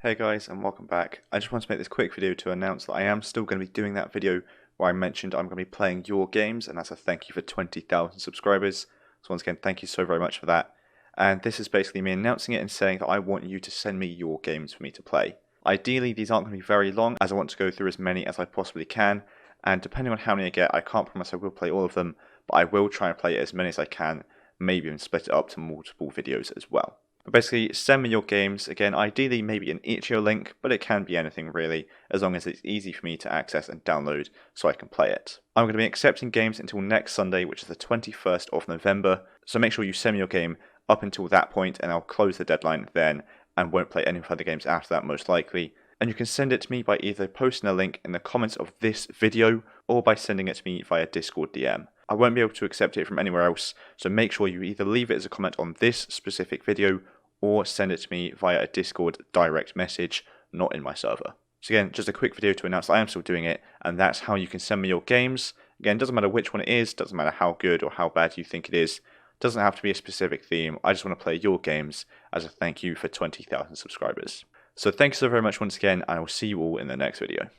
Hey guys, and welcome back. I just want to make this quick video to announce that I am still going to be doing that video where I mentioned I'm going to be playing your games, and that's a thank you for 20,000 subscribers. So once again, thank you so very much for that. And this is basically me announcing it and saying that I want you to send me your games for me to play. Ideally, these aren't going to be very long, as I want to go through as many as I possibly can, and depending on how many I get, I can't promise I will play all of them, but I will try and play as many as I can, maybe even split it up to multiple videos as well. But basically, send me your games, again, ideally maybe an itch.io link, but it can be anything really, as long as it's easy for me to access and download so I can play it. I'm going to be accepting games until next Sunday, which is the 21st of November, so make sure you send me your game up until that point, and I'll close the deadline then, and won't play any further games after that most likely. And you can send it to me by either posting a link in the comments of this video, or by sending it to me via Discord DM. I won't be able to accept it from anywhere else, so make sure you either leave it as a comment on this specific video, or send it to me via a Discord direct message, not in my server. So again, just a quick video to announce that I am still doing it, and that's how you can send me your games. Again, doesn't matter which one it is, doesn't matter how good or how bad you think it is, doesn't have to be a specific theme, I just want to play your games as a thank you for 20,000 subscribers. So thank you so very much once again, and I will see you all in the next video.